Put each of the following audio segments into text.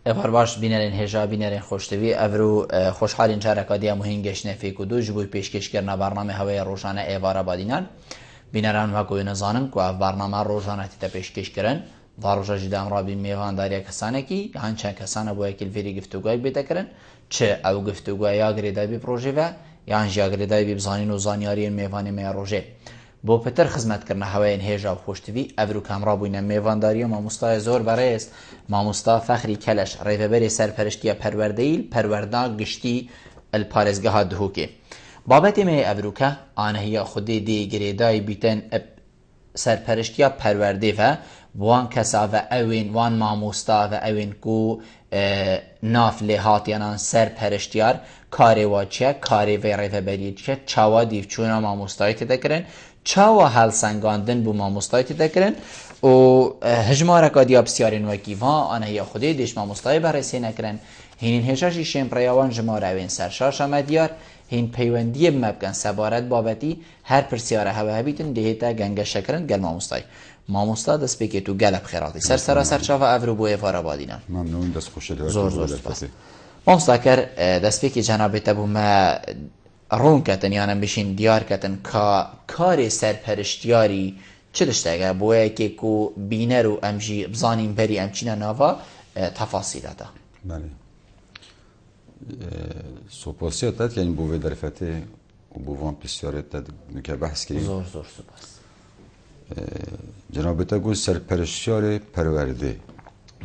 افر باش بینرین هجا بینرین خوشتوی افرو خوشحالین چارکادیا مهنگش نفیک و دو جبوی پیشکش کرنا برنامه هوای روشانه ایوارا بادینان بینران وکوی نزانن که برنامه روشانه تیتا پیشکش کرن واروجا جدا امرابی میوانداریا کسانه کی هنچه کسانه بویا کلفیری گفتگوی بیتا کرن چه او گفتگوی یا گریدای بی پروژه و یا انجا گریدای بی بزانین و زانیاری میوانی می روژه بو پتر خدمت کرنا هوای هجا و خوشتوی افرو کامرا بوینه میوانداری و ماموستا زور برای است ماموستا فخری کلش ریوبری سرپرشتی پروردهیل پروردان گشتی الپارزگاه دهوکی بابت می افروکه آنهیا خودی دی گریدای بیتن سرپرشتی پرورده و وان کسا و اوین وان ماموستا و اوین کو ناف لحات یعنی سرپرشتیار کاری واچه کاری و ریوبری چه چاوا دیوچونا ماموستایی تدکرن چاوا حل سنگاندن بو ماموستایی تدکرن و هجمارکا دیا بسیارین وکیوان آنهیا خودی دیش ماموستایی بررسی نکرن هینین هشاشی شمپریوان جماره اوین سرشاش آمدیار هین پیوندی مبکن سبارت بابتی هر پرسیاره هوا هبیتن دهیتا گنگ شکرن گل ماموستای ماموستا دست بکی تو گلب خیراتی سر چاوا افرو بوی فارا بادینان ممنون دست خوش دارد زور سپاس ماموستا کر دست بکی جناب تبو ما رون کتن یعنی بشین دیار کتن که کار سرپرشتیاری چه دشتگه بوی که کو بینر و امجی بزانیم بری امچین ناوا تفاصیل دا بله سپاسیت داد که این بوی درفته و بوان پسیارت داد نکه بحث کریم زور سپاس جناب تا گو سرپرشتیار پرورده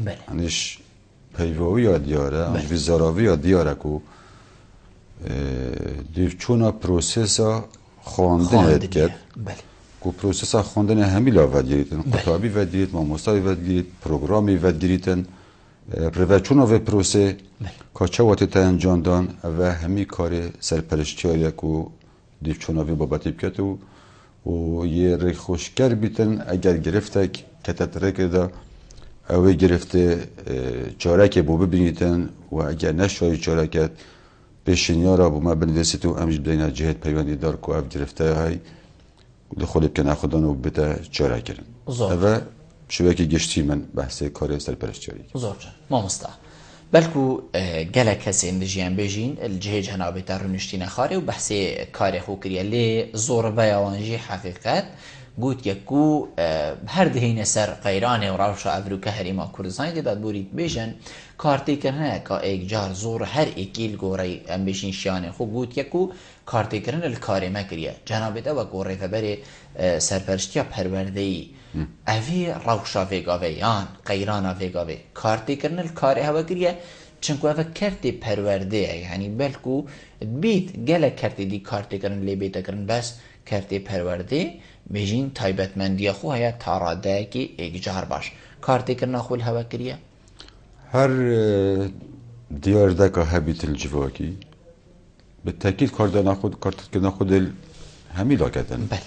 بله انش پیواوی یا دیاره انش ویزاراوی یا دیاره کو دیوچونا پروسسا خواندن هد کرد بله کو پروسسا خواندن همیلا ودیریتن قطابی ودیریت ماموستای ودیریت پروگرامی ودیریتن پروچونا و پروسه که وقتی تا انجام دان و همی کار سرپرشتیاری کو دیوچونا و بابتی بکت و یه ری خوشگر بیتن اگر گرفته کتت کرده او گرفته چارک بو ببینیتن و اگر نشای چارکت پیشنیارا بو ما بندسی تو امج بدینا جهت پیوندی دار کو اف گرفته های خود بکنه خودان و بتا چارک کرن و شبکه گشتی من بحث کار سرپرشتیاری زور ماموستا بلکو گله کسی اندجیان بجین الجهه جنابه تر رونشتین خاره و بحث کار خوکریه لی زور بیاوانجی حقیقت گوت یکو هر دهین سر قیران و روش افرو که هریما کردستانی دیداد بورید بیشن کارتی کرنه که ایک جار زور هر ایکیل گوری ام بیشین شیانه خوب گوت یکو کارتی کرنه الکاری مکریه جنابه تا و گوری فبری سرپرشتیا پروردهی اوی روشا ویگاوی یان قیرانا ویگاوی کارتی کرنه الکاری هوا کریه چونکو اوه کرتی پرورده یعنی بلکو بیت گله کرتی دی کارتی کرن لی بیتا کرن بس کرتی پرورده بیجین تایبتمندی خو هیا تاراده که اگجار باش کارتی کرن خو الهوا کریه هر دیار دکا هبیت الجواکی بالتأكيد کاردن خود کارت کردن خود همی لاکتن بله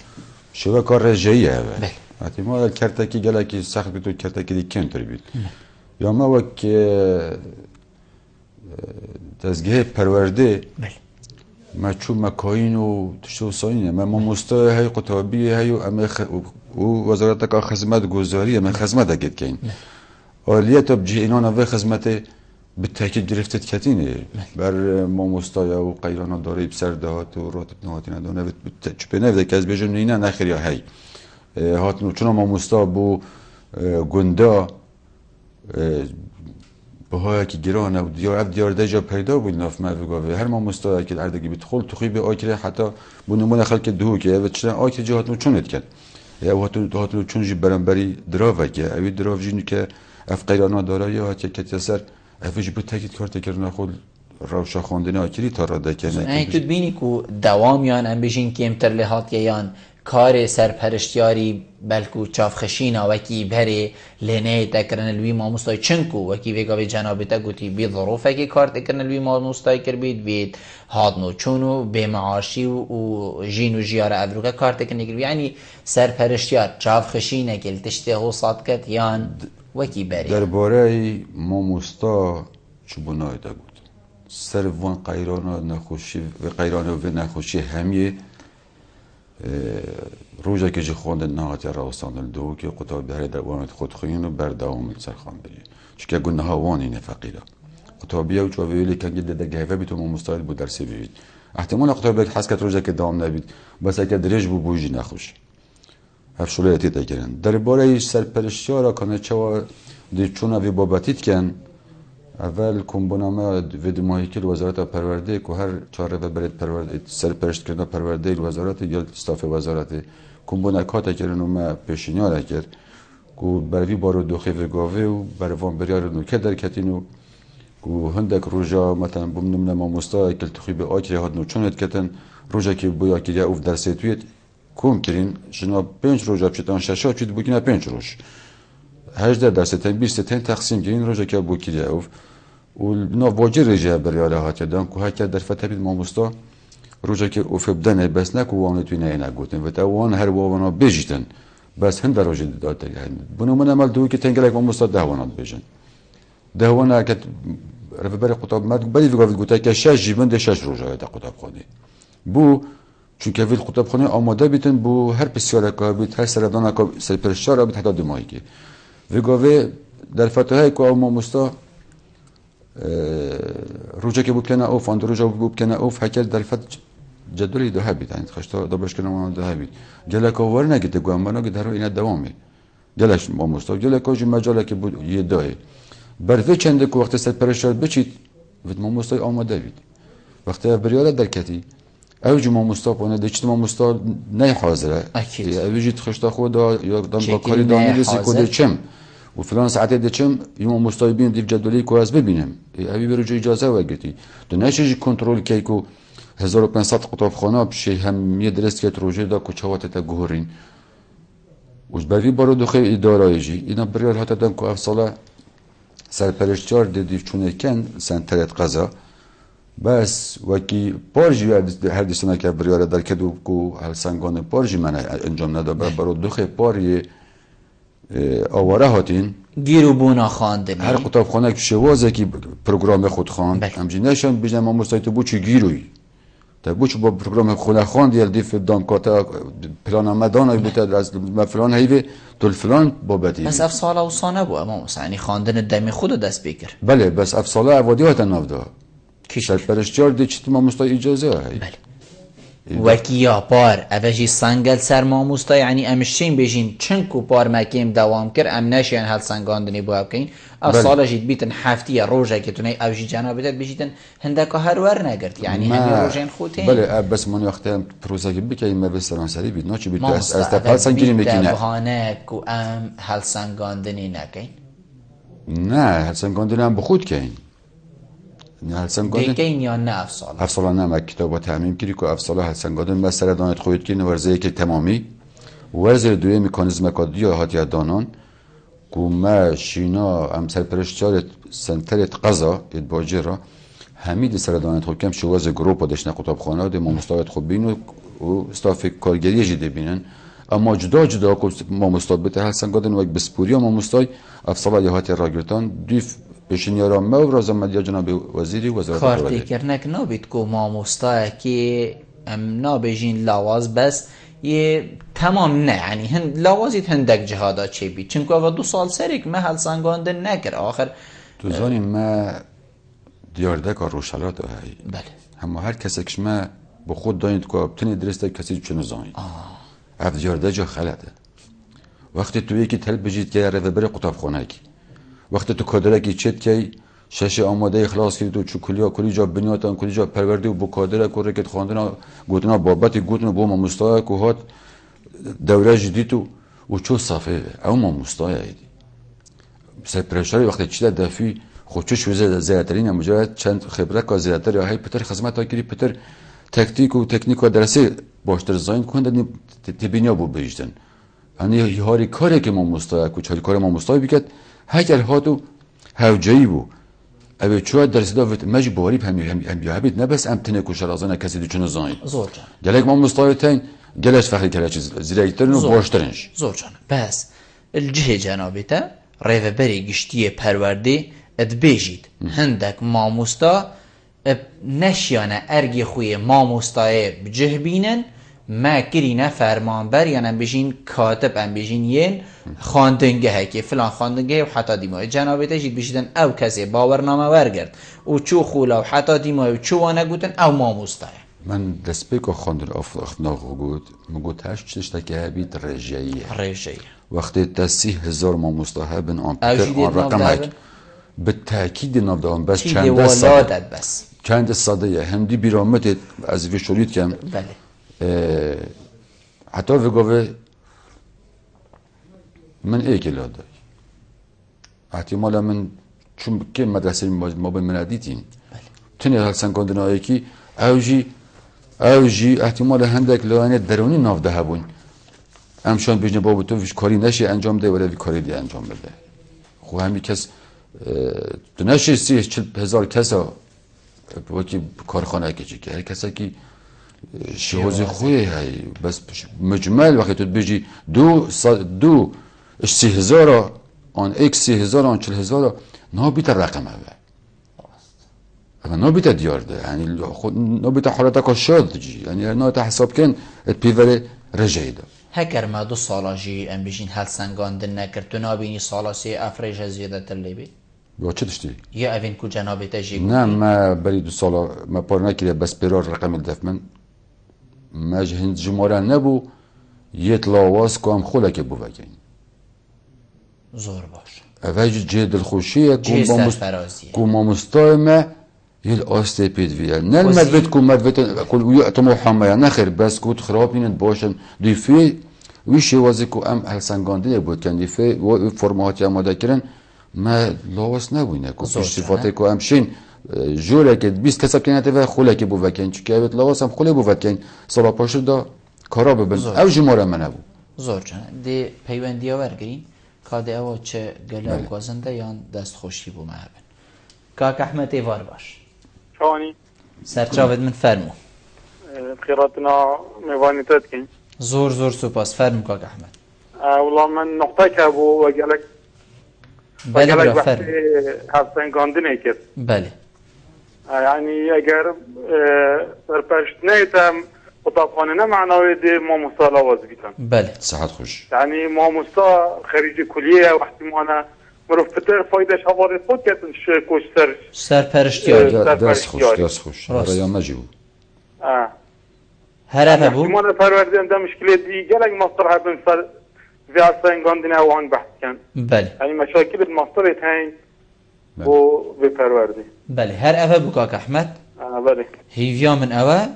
شو کار رجعیه بله حتی ما کرتکی گله کی سخت بیت و کرتکی دی کنتر بیت یا ما وک تزگه پرورده بله ما چون مکاین و تشو ساینه ما مستوى هاي قطابیه هاي و وزارت کا خدمت گذاری ما خدمت اگه کین آلیت بجه اینا و خدمت بالتأكيد گرفتت کتینه بر ما مستوى و قیرانا داره بسر دهات و راتب نهاتی ندانه چپه نفده که از بجن نینا نخیر یا هی هاتنو چون ما مستوى بو گنده بهای که گرانه و دیار دجا پیدا بود ناف مفگاوه هر ما مستوى که اردگی بتخل تخی به آکره حتی بو نمونه خلق دهو که و چنان آکره جا هاتنو چونت کرد یا هاتنو چون جی برنبری دراوه که اوی دراو جینو که اف قیرانا داره یا هاتی کتی سر افیش بود تاکید کارت کردن خود روشا خواندن آکری تا را دکنه این تو بینی که دوام یان ام بجین که امتر لحات یان کار سرپرشتیاری بلکو چافخشینا وکی بره لینه تکرن الوی ماموستای چنکو وکی ویگا به جنابتا گوتی بی ظروفه که کار تکرن الوی ماموستای کر بید بید هادنو چونو به معاشی و جین و جیار افروکا کار تکرن اگر یعنی سرپرشتیار چافخشینه که التشته حوصات کت یان وکی بره درباره ماموستا چوبونای دا گود سر وان قیرانا نخوشی و قیرانا و نخوشی همیه روزه که خواندن نهات راستان دو که قطاب هر دوامت خود خوین و بر دوام سرخان بری چون که گناه وانینه فقیره قطابیه و چوه ویلی که در گهوه بیتون مستایل بود درسی بید احتمال قطاب بک حس کت روزه که دوام نبید بس اگه درج بو بوجی نخوش هفشولیتی دگرن در باره سرپرشتی را کنه چوا دی چون اوی بابتید کن اول کمبونامه وید ماهیکل وزارت پرورده که هر چهاره و برد پرورده سرپرشت کردن پرورده وزارت یا استاف وزارت کمبونکات کردن و ما پیشنیار کرد که بروی بارو دوخی و گاوه و بروان بریار نوکه در کتینو که هندک روژا مثلا بمنم نما مستا کل تخیب آکری هات نوچونت کتن روژا که بویا کریه اوف در سیتویت کم کرین شنا 5 روژا بچتان ششا چید بگینا 5 روز 18 درصد 20 تقسیم کرین روژا که بو کریه اوف و نو واجر رجع بریاره هات دام که هک در فتح بید ماموستا روزا که اوف بدنه بس نکو وان توی نه نگوتن و تا وان هر وانا بجیتن بس هند روزا داد یعنی بنو من عمل دو که تنگلک ماموستا دهوانات بجن دهوانا که رفبر قطاب مد بلی فکر گوته که 6 جیبن ده 6 روزا ده قطاب خانی بو چون که ویل قطاب خانی آماده بیتن بو هر بسیار که بیت هر سردان که سرپرشتار بیت حتی دمایی که وگاوه در فتحه که ماموستا روزا که بود کنه اوف آن روزا بود کنه اوف هکر در فت جدولی ده بید یعنی خشتا دبش کنه من ده بید جلک آور نگیده گوام بنا که در این دوامی جلش ما مستوى جلک آجی مجاله که بود یه دای برفه چنده که وقت سرپرشتار بچید وقت ما مستوى آماده بید وقتی بریاله در کتی اوج ما مستوى پونه دیچت ما مستوى نه حاضره اوجی خشتا خود یا دم با کاری دانی رسی کده چم و فلان ساعته دچم یوم مستایبین دیو جدولی کو از ببینم ابی برو اجازه وگتی تو نشی کنترل کی کو 1500 قطابخانه بشی هم یه درست که پروژه دا کوچوات تا گورین وش بری بارو دو خی اداره جی اینا بریال هات دم کو افصاله سرپرشتار دیو چونه کن سنترت قضا بس وکی پارجی هر دیسنا که بریال در کدو کو هر سنگان پارجی من انجام ندا بارو دو خی پاری آواره هاتین گیرو بونا خواندنی هر قطابخانه که شوازه که پروگرام خود خواند همچنین نشان بجن ما مستعد بوچی گیروی تا بوچ با پروگرام خود خواند یل دیف دام کاتا پلان آمدان بوده از فلان هیوی تو فلان بابتی بس افساله و سانه بو اما مثلا خواندن دمی خود دست بگیر بله بس افساله عوادی هات نافدا سرپرشتار دی چت ما مستعد اجازه هی بله وکیا پار اوجی سنگل سر ماموستا یعنی امشین بجین چنکو پار مکیم دوام کر ام نشین هل سنگاندنی بو بکین از سال جید بیتن هفتی روزه که تونی اوجی جنابیت بجیدن هندکا هر ور نگرد یعنی همی روزین خودتین بله بس من وقتی پروسه که بکنیم ما بس فرانسوی بید ناچی بید از تپال سنگیری میکنه بهانه کو ام هل سنگاندنی نکین نه هل سنگاندنی هم بخود کین دیگه یا نه افساله نه کتاب تعمیم کردی که افساله هلسنگادن مسئله دانت خواهید که ورزه که تمامی ورزه دوی مکانیزم کادی یا هاتی دانان که ما شینا هم سرپرشتار سنترت قضا ادباجه را همید سردانت خود کم شواز گروپا دشنه قطابخانه ده ما مستویت خوب بین و استاف کارگری جده بینن اما جدا جدا که ما مستویت هلسنگادن و یک بسپوری ما مستوی افساله یا هاتی راگرتان دیف پیشین یارم ما و رازم مدیا جناب وزیری وزارت کارتی کرنک نبید که ماموستا که ام نابجین لواز بس یه تمام نه یعنی هند لوازیت هندک جهادا چه بید چون که اول 2 سال سریک ما هل سنگاندن نکر آخر تو زانی ما دیاردک روشلات هایی بله اما هر کسی که ما با خود دانید که ابتنی درسته کسی چون زانی اف دیارده جا خلده وقتی تو یکی تل بجید که رفت بره قطابخانه کی وقتی تو کادره کی چت کی شش آماده اخلاص کردی تو چکلیا کلی جا بنیاتن کلی جا پروردی و با کادره کو رکت خواندنا گوتنا بابت گوتنا با ما مستای کو هات دوره جدید و چو صافه او ما مستای سرپرشتاری وقتی چیده دفی خودش وزه زیاترین مجرد چند خبره کا زیاتر های پتر خدمت ها کری پتر تکتیک و تکنیک و درسی باشتر زاین کندن تبینیا بو بیشتن یعنی هاری کاری که ما مستای کو چاری کار ما مستای بکد هکر هاتو هوجایی بو اوه چوه درسی داوت مجبوری هم بیابید نه بس امتنه کو شرازانه کسی دی چون زاین زور جان گلک ما مستای تین گلش فخری کلا چیز زیرایترین و باشترینش زور جان بس الجه جنابیتا ریو بری گشتی پرورده ادبیجید هندک ماموستا نشیانه ارگی خوی ماموستای بجه بینن ما کرینه فرمانبر یعنی بجین کاتب ام بجین ین خواندنگه هکی فلان خواندنگه و حتی دیمای جنابه تجید بجیدن او کسی باورنامه ورگرد و چو خولا و حتی دیمای و چو وانه گوتن او ماموستای من دەستپێک خواندن ئەفناغ گوت مگوت هەش تشتێکە هەبیت ڕێژەیە وەختێ تا 30,000 مامۆستا هەبن ئەم ڕقەمێک بالتاکید ناوداوام بەس چەندە سادەیە هەندی بیرامەتێت ئەز vێشۆلیتکەم حتا vێگۆڤێ من ئێکێ لادای احتیمالە من چون کێ مەدرسەی مابن منە دیتین تنێ هەڵسەنگاندنایەکی ئەوژی احتیمالە هەندێک لەوانێت دەرونی ناودە هەبوون ئەمشان بژنە بۆ تۆ کاری نەشی ئەنجام دەی وەرەوی کاری دی ئەنجام بدە خو هەمی کەس تو نەشی 30,000 کەسە وەکی کارخانەیەکێکی کە هەر کەسێکی شێوازی خۆی هەیە بەس مجمل وەختی تو بژی 30,000 آن ایک 30,000 آن 40,000 نابیتە ڕقەمەوە نابیتە دیارده یعنی نابیتە حالەتەکە شادجی یعنی نابیتە حساب کن پیوەرێ ڕێژەیدا هەکەر ما 2 ساڵاژی ئەم بژین هەڵسەنگاندن نەکرد تو نابینی ساڵا سێ ئەفرێژە زیێدەتر لێ بێت بۆ چ تشتی یا ئەڤین کو جەنابێتە ژی نه ما بەری 2 ساڵە ما پار نەکرێ بەس پێرار ڕقەمی دەف من ماژ هند ژمارە نەبوو یەت لاواز کۆم خۆلەکێ بووەکەین زۆر باش ئەڤەی جێ دڵخۆشیە کو مامۆستای me یل ئاستێ پێت ویە نەلمەدوێت کو مەدوێتن ئەتەمە حەمەیە نەخێر بەس کوت خراپینن باشن دیفێ وی شێوازی کو ئەم هەڵسەنگاندنێک بووکەن دیفێ فۆرماتی ئامادەکردن me lawas nebûne ku piştîfatê ku em şên jûrekê 20 kesa bikêne ve xulekê bû vekin çünkü evet lawas em xulê bû vekin sala paşir da kara bibin ew ji mora me nebû zor dê peywendiya wergirîn kadê ewa çi gelew gazin de yan destxweşî bû me hebin Kak Ehmed ê var baş شلوني؟ serçaved min fermû بخيراتنا ميواني تدكين زور سوپاس فرمو Kak Ehmed والله من نقطة ابو وقالك بله برا فرم هستن گاندنه کرد بله يعني اگر سرپرشتنیتم خطابخانه نه معناوی دی ما مستالاواز بیتن بله صحت خوش يعني ما مستا خريج كلية واحتمانا مروف فتر فايدش هواري خود کتن کوش سرپرشتیاری دست خوش ریا مجیو هر افه بو احتمانا پروردیم ده مشکلی دیگه لگ مستر هبن سر في هستن گاندنه وان بحث کن بله يعني مشاكل المصدر هين و بپروردی بله هر افه بو Kak Ehmed بله هیویا من اوه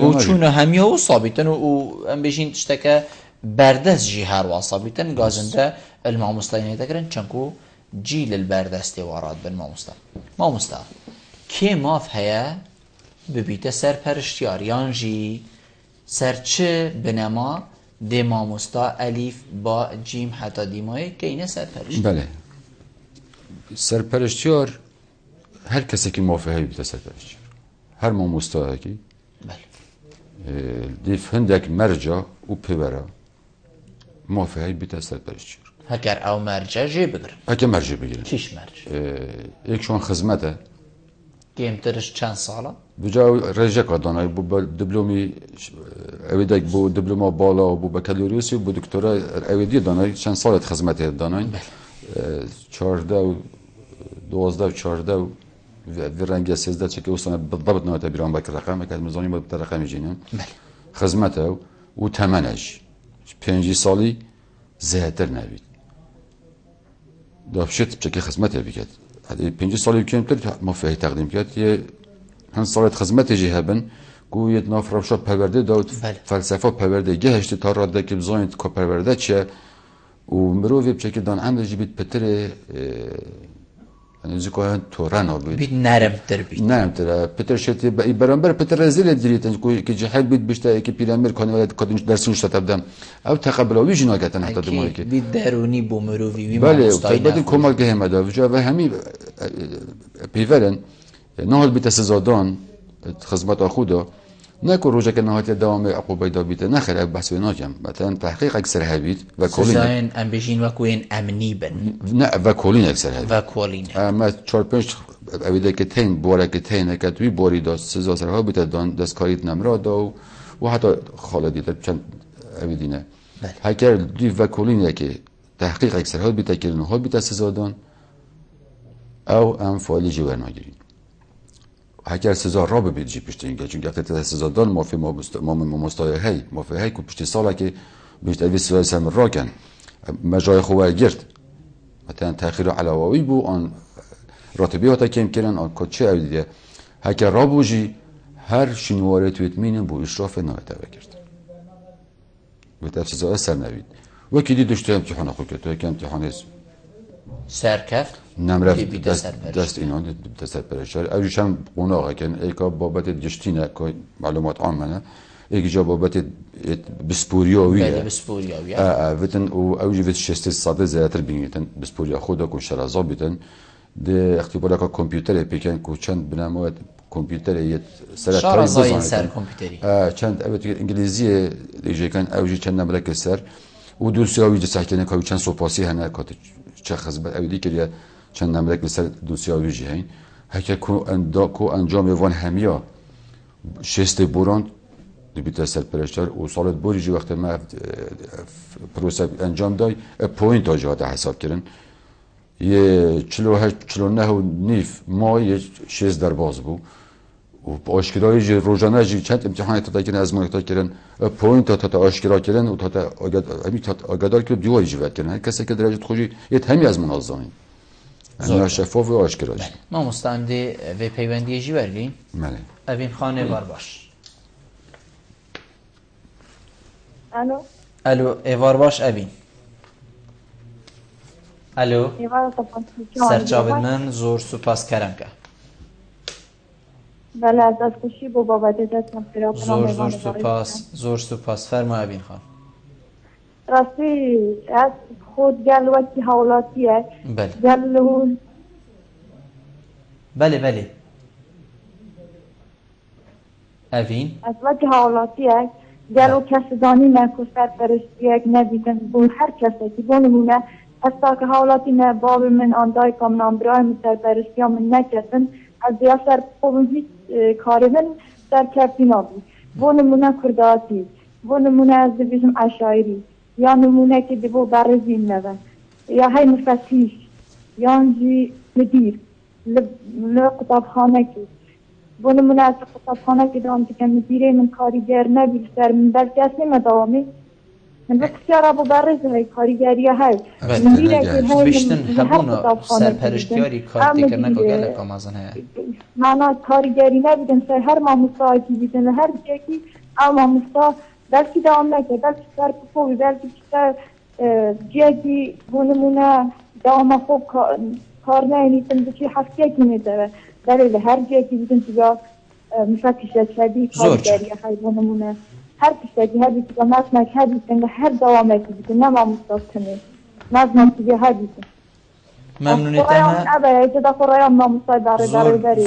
بو چونه همیا و صابیتن و ام بشین تشتکه بردست جی هر وا صابیتن گازنده الماموستای نتکرن چنکو جیل البردستی وارد بن ماموستا که ماف هیا ببیت سرپرشتیار یان جی سرچه بنما دی ماموستا الیف با جیم حتی دیمای که اینه سرپرشتیار بله سرپرشتیار هر کسی که موافقه بیت سرپرشتیار هر ماموستا کی بله دیف هندک مرجع و پیبرا موافقه بیت سرپرشتیار هکر او مرجع جی بگرن هکر مرجع بگیرن چیش مرجع یک شون خدمته که امترش چند ساله بجا رجع کردن بو دیپلمی اویدک بو دیپلم بالا و بو بکالوریوسی بو دکترا اویدی دانای چند سالت خدمت دانای 14 و 12 و 14 و رنگ 13 چه اصلا بالضبط نوع تبيران باك الرقم كان مزوني بالرقم يجينا خدمته و ثمنش 5 سالی زیاتر نبید داشت بچه که خدمته بکرد هذه 5 سالی کمتر موافقه تقدیم کرد یه هن سالت خدمت جی هبن گوید ناف روشا پرورده داد فلسفه پرورده گهشت تا راده که بزاین که پرورده چه و مروی بچه که دان عمل جی بید پتر يعني زكوا تورانا بيت نرم تربيت نعم ترى بيتر شتي برامبر بيتر رزيل دريت كي جحد بيت بيشتا كي بيلامير كان ولد كدن درسون شتابدم او تقبلوا ويجي ناقتن حتى دمويك بيت داروني بومروفي وي بله بعد كمال جهم هذا وجا همي بيفرن نهال بيت سزادان خدمات اخودا نكو روجا كنهات دوام عقوبه دابيت نخر بحث ناجم مثلا تحقيق اكثر هبيت وكولين زين ام بيجين وكوين امني بن لا وكولين اكثر هبيت وكولين اما 4-5 اویده که تین بوره که تین که توی بوری داشت 3 ها بیت دان دستکاریت نمرا دا و حتی خالدی در چند اویدینه هکر دی وکولینه که تحقیق اکثر حال بیت کردن حال بیت سزادان او ام فعالی جوار نگیرین هکر سزا را ببید جی پشت اینگه چون که سزادان مافی ما مستایه مافی هی که پشت ساله که بیشتر اوی سزای سم را کن مجای خواه گرد مثلا تأخیر علاوی بو آن راتبی ها تا کم کردن آن کچه او دیده هکر را بوجی هر شنواره تویت مینم بو اشراف نایت او کرد بیتر سزای سر نوید وکی دی داشته امتحان خود کرد تو که امتحان سرکفت نمرفت دست اینان دست پرشار اوجی چند قناقه کن ایکا بابت گشتینه که معلومات عامنه ایک جا بابت بسپوریاویه بسپوریاویه وتن اوجی وت شسته ساده زیاتر بینیتن بسپوریا خدا کو شرازا بیتن ده اختبار که کامپیوتر پیکن کو چند بنامه کامپیوتر یه شرازای سر کامپیوتری چند اوت انگلیسی دیگه کن اوجی چند نمرک سر و دوسیاوی جساکنه که چند سوپاسی هنر کات چه خدمت اولی که چند نمرک سر دوسیاوی جهین هک کو انجام وان همیا شست بوران بیت سرپرستار و سالت بوری جو وقت ما پروسه انجام دای پوینت آجاده حساب کردن یه 49 نیف ما یه 6 در باز بو و با آشکرایی جی روزانه جی چند امتحانات تا کردن از تا کردن پوینت تا آشکرا کردن و تا آگادار که دیواری جواد کردن کسی که درجه خوشی یه همی از منظمین انا شفاف و آشکرا ما مستعمدی و پیوندی جی ورگین بله اوین خانه بار باش الو ایوار باش اوین الو سرچاوید من زور سپاس کرم که بله از خوشی با بابت دستم زور سپاس فرما اوین خان راستی از خود گلوکی حولاتیه بله اوین از وقتی حولاتیه گلو کسدانی نکوستر پرشتیه ندیدن بون هر کسی که بونمونه از تا که حولاتی نه باب من آندای کام نامبرای مستر پرشتیا من نکردن از دیاسر بابن هیچ کاری من در کفتی نبود بونمونه کرداتی بونمونه از دیویزم اشایری یا نمونه که دیبو برزین نبن یا های مفتیش یا انجی مدیر لقطاب خانه که بونمونه از لقطاب خانه که دوام که مدیره من کاریگر نبید سر من بلکه اصلی مداوامی من بسیار ابو برز های کاریگری های بیشتن همون سرپرشتیاری کار دیگر نکو گله کامازن های معنا کاریگری نبیدن سر هر ماموستا که بیدن هر جکی او ماموستا بلکه دوام نکه بلکه سر پفوی بلکه سر جکی بونمونه دوام خوب کار نینیتن بچی هفته که میده بله هر جکی بیدن تجا مفتیش شدی کاریگری های بونمونه هر کسی هر بیتی که مصنع هدیتن هر دوامه که بیتی نما مستاکنه مصنع که هدیتن ممنونیتم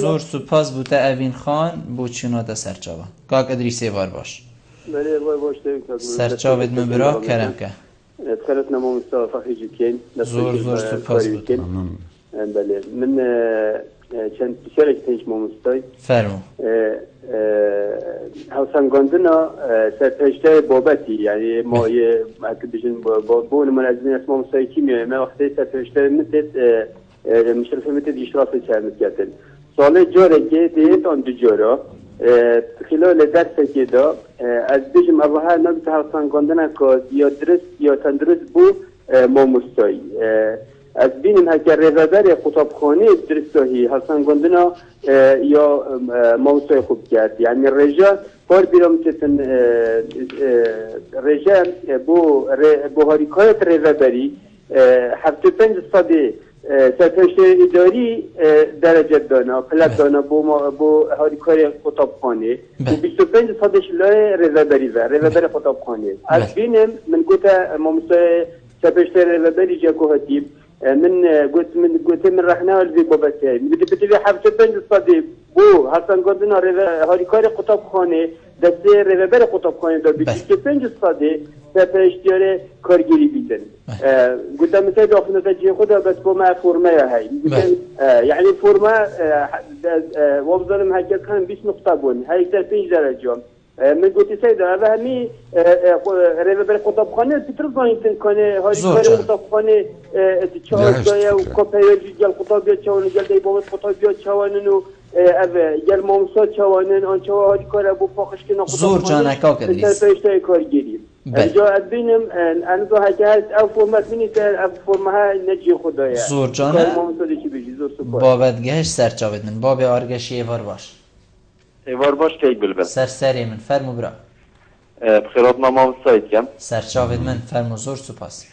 زور سپاس بوده اوین خان بو چنوده سرچاوه کاک ادریسی وار باش سرچاوید من برا کرم که ادخلت نمو مستوى فخيجي كين زور سپاس بوده بله من چند شرکت تنش مستوى فرمو هاوسانگاندنا سرپرشته بابتی یعنی ما یه اکیدیشن بون منظمین اسمه مستوى کیمیایی ما وقتی سرپرشته متد مشرفه متد اشراف چرمت کردن سال جاره که دیت آن دو جارا خلال درس که دا از بیشم اوها نبت هاوسانگاندنا که یا درست یا تندرست بو ما مستوى از بینیم هکر رهبر خطابخانه درستاهی حسن گندنا یا موضوع خوب کرد یعنی رجا بار بیرام تن رجا بو هاریکایت رهبری 75 صدی سرپرشت اداری درجه دانا پلک دانا بو هاریکای خطابخانه و 25 صدش لای رهبری و رهبر خطابخانه از بینیم من گوتا موضوع سرپرشت رهبری جاکو هتیب من قلت من رحنا والبي بابتي بدي بتبي حبت بنج الصديق بو حسن قدنا هاري كاري قطب خانه دسته رهبر قطب خانه دا بتبي بنج الصديق سپرشتیار کارگیری بیدن قلت مثلا داخل نتاجی خدا بس با ما فرمه هاي يعني فرمه وابظلم هكذا كان 20 نقطه بون هاي 5 درجه من گویی سیدا و همی ریوبر خطابخانه پیتر زنیتن کنه هایی کار خطابخانه چهارجای و کپیوی جل خطابیات چوانه جل دیبابت خطابیات چوانه و جل مامسا چوانه آنچه هایی کار ابو فاخش که زور جانکا کدریس سرپرشتای کارگیری جا از بینم انزا هکه هست او فرمت منی او فرمها نجی خدایه زور جانه بابت سرچاوید من باب آرگشی ایوار باش ایوار باش که بلبل سری من فرمو برا بخیرات نامام سایت کم سرچاوید من فرمو زور سپاس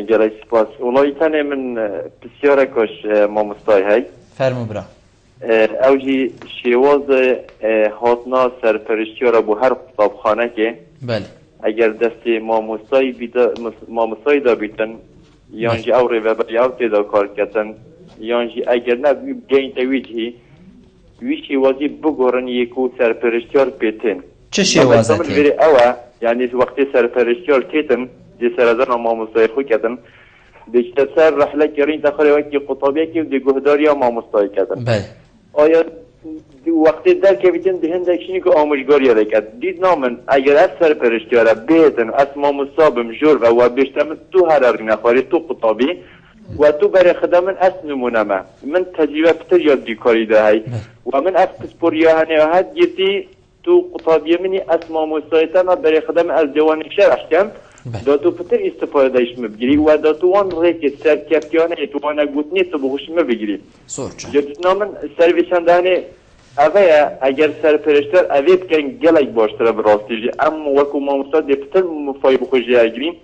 گرای سپاس اولای تنه من بسیاره کش مامستای های فرمو برا اوجی شیواز هاتنا سرپرشتیارا بو هر خطابخانه که بله اگر دستی مامستای دا بیتن یانجی او ریوبر یاو تیدا کار کتن یانجی اگر نه گین تویجی ویشی وازی بگورن یکو سرپرشتیار بیتن چه شیوازتی؟ یعنی وقتی سرپرشتیار کتن دی سرزن مامستای خو کتن دیشتر سر رحله کرین تخری وقتی قطابیه که دی گهداری ها مامستای کتن بله آیا وقتی در که بیتن دهندکشینی که آموشگاری رکت دید نامن اگر از سرپرشتیار بیتن از مامستابم جور و بیشتر تو هر نخواری تو قطابی و تو برای خدمت از نمونه من تجربه بتر یاد بیکاری دهی و من از پسپوریا هنوهد گیتی تو قطابیه منی از ماموسایتا ما برای خدمت از جوان شرح کم دا تو بتر استفاده داشت مبگیری و دا تو وان ریک سرکفتیانه تو وان گوتنی تو بخوش مبگیری جدنا من سرویسندانه اوه اگر سرپرشتر اوه بکن گلک باشتره براستی اما وکو ماموسا دی بتر مفای بخوشی اگریم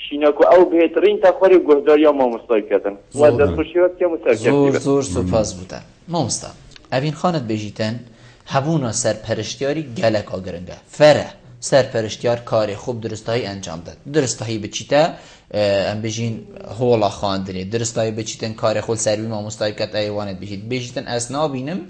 شیناکو او بهترین تخوری گهداری مامستای کردن و در خوشیات که مسرکردی زور سپاس بودن مامستا اوین خانت بجیتن هبونا سرپرشتیاری گلک آگرنگه فره سرپرشتیار کاری خوب درستایی انجام داد درستایی بچیته ام بجین هولا خواندنی درستایی بچیتن کاری خود سروی مامستای کت ایوانت بجیتن اسنا بینم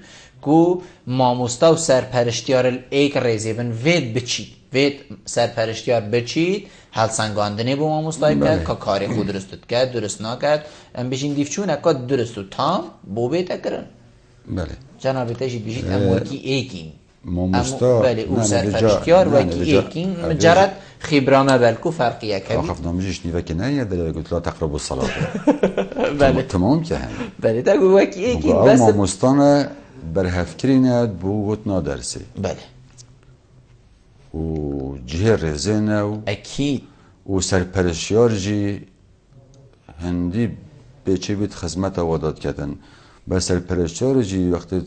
کو مامستا و سرپرشتیار ایک ریزی بن وید بچید وید سرپرشتیار بچید حل سنگاندنی با ما مستایی کرد که کاری خود درستت کرد درست نکرد ام بشین دیفچون اکاد درست و تام بو بیتا کرن بله جنابی تشید بشید ام وکی ایکین مامستا بله او سرپرشتیار وکی ایکین مجرد خبرامه بلکو فرقیه کمی خفنا مجيش نيفاك نايا دل قلت لا تقربوا الصلاة بله تمام كهن بله تقول وکی ایکین بس مامستانا برهفكرينات بو وطنا درسي بله و جهه رزينه و اكيد و سرپرشیار جی هندی به چه بیت خدمت واداد کردن با سرپرشیار جی وقتی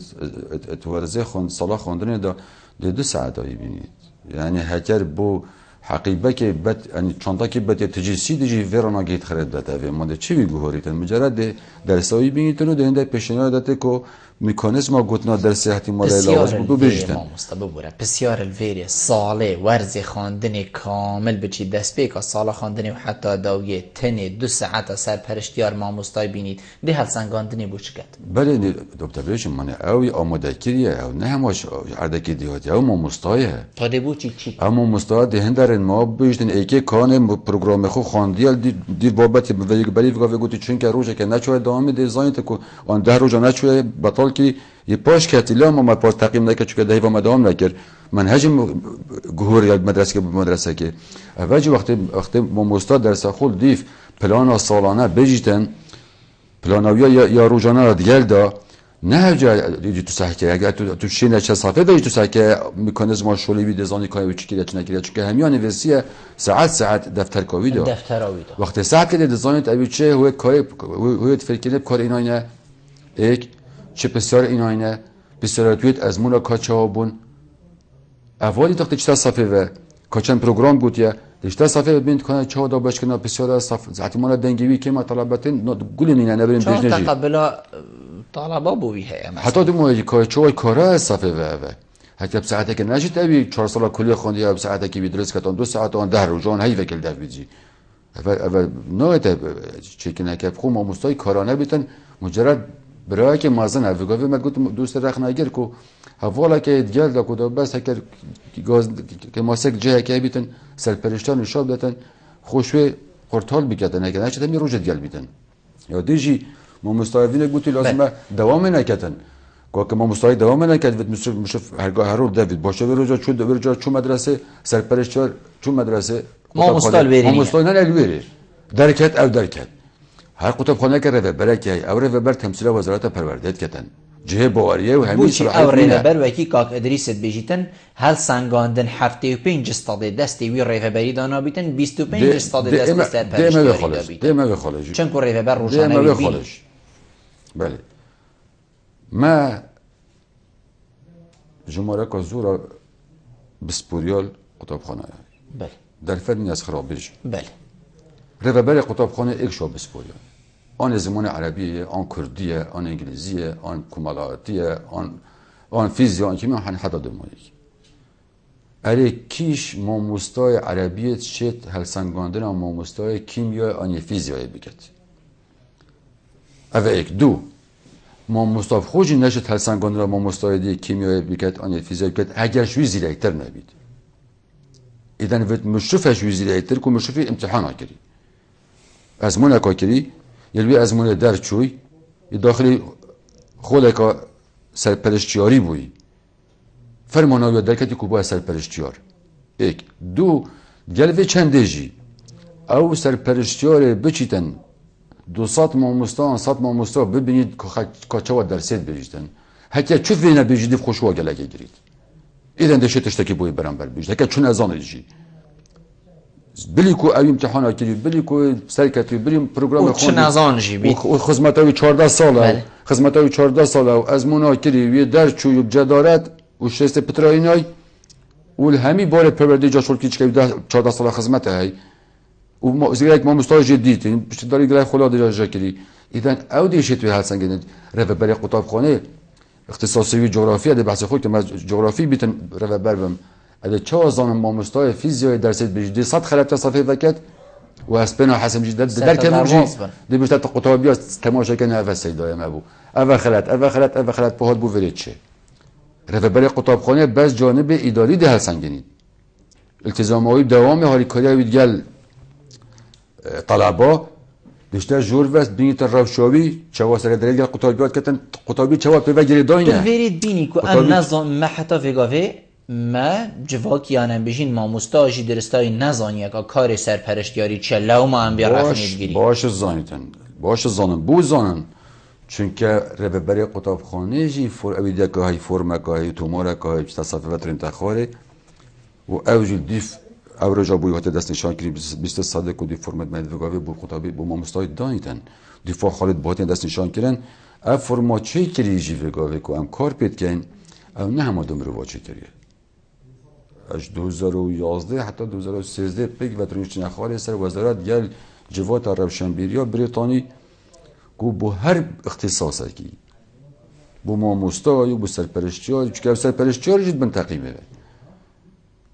اتوارزه صلاح خوندن دا 2 ساعتی بینید یعنی هکر بو حقیبه که بد یعنی چانتا که بد تجسی دیجی ورانا گیت خرید داده ماده چی میگوهریتن مجرد درسایی بینید و دهنده پیشنهاد داده که میکانیزم گوتنا در صحتی مال علاوه بو بجتن بسیار الویری ساله ورز خواندن کامل بچی دست بیکا ساله خواندن و حتی داویه تنه 2 ساعت سرپرشتیار ماموستای بینید ده هل سنگاندنی بوچ کرد بله دکتر بیشم منه اوی آماده کریه او نه هماش عردکی دیهاتی او ماموستایه تا ده بوچی چی؟ او ماموستای دهندرن ما بجتن ایکی کانه پروگرام خو خواندیل دیر بابتی بلی وگاه گوتی چون که روزه که نچوه دامی دیزاین تکو آن 10 روزه نچوه بطال که یه پاش کتیلا ما پاس تقیم نکرد چون که دهی و مدام نکرد منهج گهور یا مدرسه که اوجی وقتی ماموستا درس خود دیف پلان سالانه بجیتن پلانویا یا روزانه را دیگل دا نه جا تو سحکه اگر تو شینه چه صفحه داری تو سحکه میکانیزم شولی وی دیزاین کاری چی کلیت نکرد چون که همیان وسیه ساعت دفتر کاوی دا وقتی ساعت که دیزاین تو چه هو کاری هو فکر کار اینا نه یک چه بسیار ایناینه بسیار تویت از مولا کاچه ها بون اولی تاکت چه صفحه و کاچن پروگرام گوتیه دیشتر صفحه ببینید کنه چه دا باش کنه بسیار صفحه زحتی مولا دنگیوی که ما طلبتین گولی نینه نبریم دیجنجی چون تقبل طلبا بوی هیم حتی دو مولی کاچه کاره از صفحه و حتی بساعته که نجید ابی 4 سال کلی خوندی یا بساعته که بیدرس کتان 2 ساعت آن 10 روزان هی وکل دف بیجی اول نوعت چی کنه که خو ماموستای کارانه بیتن مجرد برای که مازن اوگاوی من گفتم دوست رخ نگیر کو حوالا که دیگر دا کو بس هکر گاز که ماسک جه که بیتن سرپرشتان شاب دادن خوشوی قرطال بکردن اگه نشد می روز دیگر بیتن یا دیجی ما مستعدین گوتی لازمه دوام نکردن که ما مستعد دوام نکرد مشرف هرگاه هر رو دوید باشه به روزا چون مدرسه سرپرستار چون مدرسه ما مستعد نه الویری درکت هر کتابخانه که رهبر او رهبر تمثیل وزارت پروردگار کردن جهه باوریه و همین صلاحیت او رهبر وکی کاک ادریست بیجیتن هل سنگاندن 75 استاد دستی وی رهبری دانا بیتن 25 استاد دستی سرپرستاری دیم خالص چون که رهبر روشانه بی بله ما جمهوری کازورا بسپوریال کتابخانه بله در فرنی از خرابیش بله رهبر کتابخانه یک شو بسپوریال آن زمان عربیه آن کردیه آن انگلیزیه آن کمالاتیه آن فیزیه آن کیمیا حتی دمایک اره کیش ماموستای عربیت شد هلسنگاندن ماموستای کیمیا آن فیزیای بگید اوه ایک دو ماموستاف خوشی نشد هلسنگاندن ماموستای دی کیمیای بگید آن فیزیای بگید اگر شوی زیرکتر نبید ایدن وقت مشرف شوی زیرکتر که مشرف امتحان ها کری از من اکا کری یلوی از من در چوی داخلی خود که سرپرستیاری بوی فرماناوی درکتی که باید سرپرستیار ایک دو گلوی چنده جی او سرپرستیار بچیتن 200 ماموستا 100 ماموستا ببینید که چه درسید بریجتن حتی چوف وینه بریجید خوشوا گلگه گرید ایدن دشت اشتکی بوی برانبر بریجد حتی چون ازانه جی بلی کو اوی امتحانا کردی بلی کو سرکتی بلی پروگرام خوندی چه نزانجی بی و خدمتاوی 14 ساله خدمتاوی 14 ساله و از مونا کردی وی در چوی جدارت و شست پتراینای و همی بار پروردی جا شرکی چه 14 ساله خدمت هی و زیرک ما مستاج جدید این داری گله خلا درجه کردی ایدن او دیشت توی هلسنگند رهبری کتابخانه اختصاصی جغرافی ده بحث خود که من جغرافی بیتن رهبر بم اده چه زانم ماموستای فیزیای درسید بجدی 100 خلبت صفحه وکت و اسپنا حسن جدید در کلمه دی بیشتر قطابی تماشا کنه اول سیدای ما بو اول خلت پهاد بو ورید چه رهبری کتابخانه بس جانب اداری ده هلسنگنید التزامای دوام هاریکاری ویدگل طلبا بیشتر جور وست بینیت روشاوی چوا سر دلیل قطابیات کتن قطابی چوا پیو گری داینه ورید بینی کو ان نظام ما حتی وگاوی ما جواکیانم بجین ما مستاجی درستای نزانیه که کار سرپرستیاری چه لو ما هم بیرخونید گیری باش زانن بو زانن چونکه رهبری کتابخانه جی فور اویدیا که های فرم که های تومار که های تصفیه و ترینتخواره و اوجی دیف او رجا بوی وقت دست نشان کردی 20 ساله که دی فرمت مدوگاوی بو خطابی بو ماموستای دانیدن دفاع خالد باهاتین دست نشان کردن او فرمات چه کری جی وگاوی که ام کار پید کن او نه همه دم رو چه کریه از 2011 حتی 2013 پیک و ترینش نخواهی سر وزارت گل جوات روشنبیریا بریتانی که بو هر اختصاص کی بو ماموستای بو سرپرستیار چون سرپرستیار جد بن تقیمه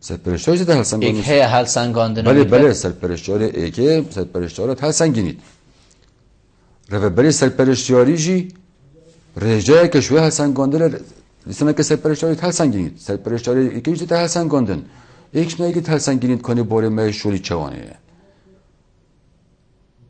سرپرستیار جد هلسنگاندن ایک هلسنگاندن بله سرپرستیار ایکه سرپرستیارت هلسنگینید رهبری سرپرستیاری جی رجای که شوی هلسنگاندن لیسنا که سرپرستیارت هلسنگینید سرپرستیاری ایکه جد هلسنگاندن ایکش نه که هلسنگینید کنی باره مای شولی چوانه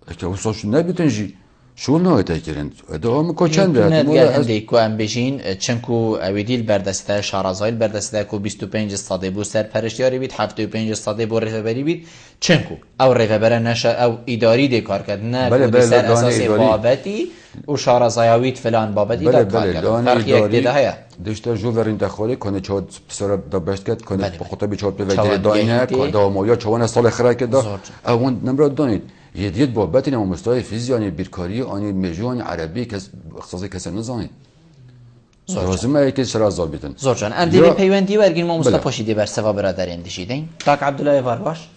اگه وساش نبیتن جی شو نه تاکرند دوام کوچنده ندیگر هندی کو ام بجین چنکو اویدیل بردسته شارازایل بردسته کو 25 استاده بو سرپرستیاری بید 75 استاده بو رهبری بید چنکو او رهبر نشه او اداری دی کار کرد نه بله سر اساس بابتی و شارازایویت فلان بابتی دا کار کرد فرق یک دیده هیا دشتا جو ورین دخوله کنه چاد سر دبشت کرد کنه خطابی چاد بوجه داینه دامویا چوان سال خره کرد اون نمراد دانید یدید بابت نما مستوای فیزیانی بیرکاری آنی مجوان عربی که اختصاصی کسی نزانید لازمه که شرازال بیتن زور جان ام دیری پیوندی ورگین ما مصطفی پاشیده بر سوا برادر اندیشیدین کاک عبدالله وارباش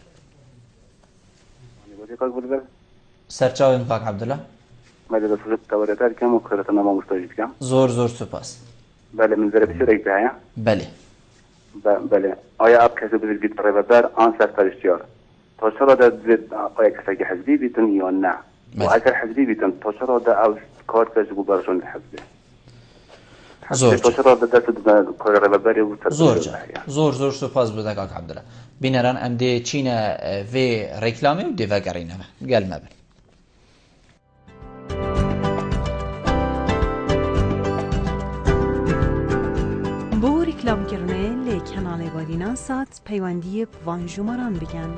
سرچاویم کاک عبدالله مجلس التواريخ كم وكرتنا ما مستجد كم زور سپاس بله من ذرا بسير اجتهايا بله بله آیا اب کسی بزرگی تربیت آن سرپرستیار تا چرا در آیا کسی حزبی بیتن یا نه و اگر حزبی بیتن تا چرا در او کار کسی بو برشون حزبی تا چرا در دست کار رهبری و زور سپاس بوده کاک عبدالله بینران ام دی چین و رکلامی و دیو گرینه گل مبن لی کانال وادینان سات پیوندی وان جمران بگن.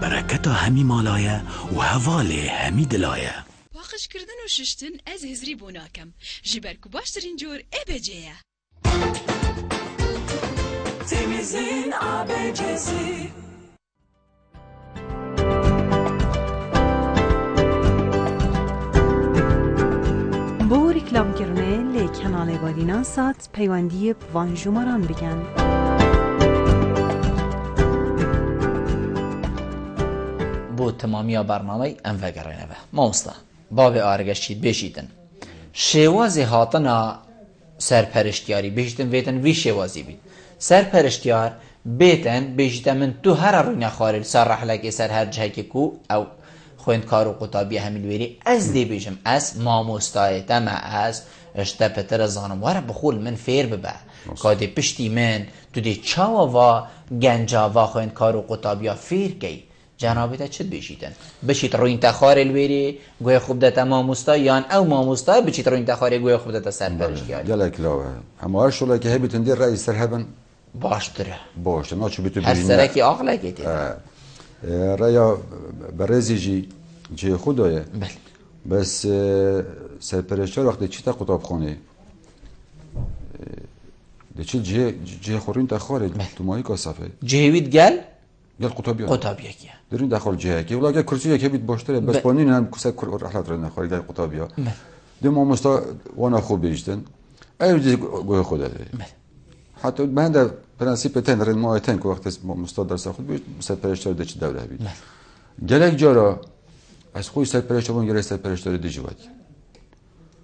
برکت همی مالایه و هواله همی دلایه واقش کردن و ششتن از هزری بوناکم جبرکو باشترین جور ابجیه تمیزین ابجیسی بو رکلام کرنه لی کانال وادینان سات پیوندی وان جمران بگن. بو تمامی برنامه ام وگرینه ما مستا باب آرگشید بشیدن شوازی هاتنا سرپرشتیاری بشیدن ویتن وی شوازی بید سرپرشتیار بیتن بشیدن من تو هر روی نخوارل سر رحلکی سر هر جه که کو او خویندکار و قطابی همیل ویری از دی بیشم از ماموستای تمه از اشتا پتر زانم واره بخول من فیر ببه که پشتی من تو دی چاوا و گنجا و خویندکار و قطابی فیر کی جنابیت چه بشیدن بشید روی انتخار الویری گوی خوب دتا ماموستا یان او ماموستا بشید روی انتخاری گوی خوب دتا سرپرشتیاری گلک لاوه همه هر شولا که هبیتن دیر رئیس سر هبن باشتره ناچو بیتو هر سرکی آقله که تیده رأیا برزی جی خودایه بس سرپرشتیار وقتی چی تا قطاب خونه ده چی جه خوری انتخاره تو ماهی کاسفه جهوید گل گل قطابیه کیه درین داخل جهه که ولی اگه کرسیه که بیت باشتره بس بانین هم کسی رحلت رو نخوری گل قطابیا ده ما مستا وانا خوب بیشتن ایو جی گوه خوده ده حتی من در پرنسیپ تن رن ماه تن که وقتی مستا درس خود بیشت سرپرشتار ده چی دوره بید گلک جارا از خوی سرپرشتار بون گره سرپرشتار دی جواد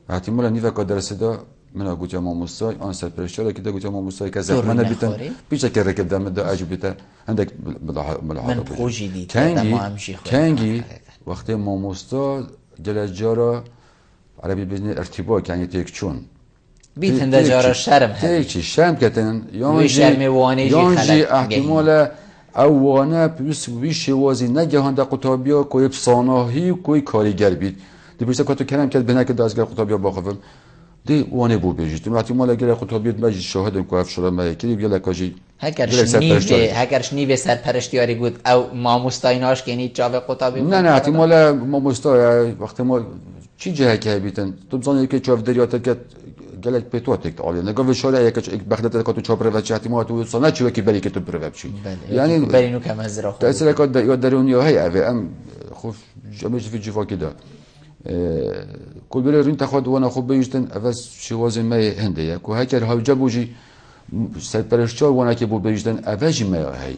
احتمالا نیوه که درس ده من گوجه ماموسای آن سرپرشتار که ده گوجه ماموسای که زخم من بیتن بیشتر که رکب دم ده عجب بیتن عندك من بخوشی دید کنگی وقتی ماموستا جلجارا عربی بزنی ارتباط یعنی تیک چون بیتن ده جارا شرم تیک چی شرم کتن یانجی احتمال اوانه پیوس ویش وازی نگهان ده قطابیا کوی بساناهی کوی کاریگر بید دی بیشتر که تو کنم کرد بنا که دازگر قطابیا باخفم دی وانه بو بیجید وقتی مال اگر قطابیت مجید شاهدم که افشار ملکی گله کاجی هکرش نیوه سرپرشتیاری بود او ماموستایناش که نیت جاوه قطابی نه احتمال ماموستای وقتی ما چی جهه که بیتن تو بزنی که چاو دریات که گله پیتو تکت عالی نگاه شاره یک بخدت که تو چاپ رو چه احتمال تو صنعت چی که بری که تو برو چی یعنی برینو کم از را خوب تاثیر که یا درونیا هی اوه ام خوب جامش فی جوا کده کل بره رین تخواد وانا خوب بیشتن اول شوازی مای هنده که هکر هاوجا بوجی سرپرشتیار وانا که بو بیشتن اوجی مای هی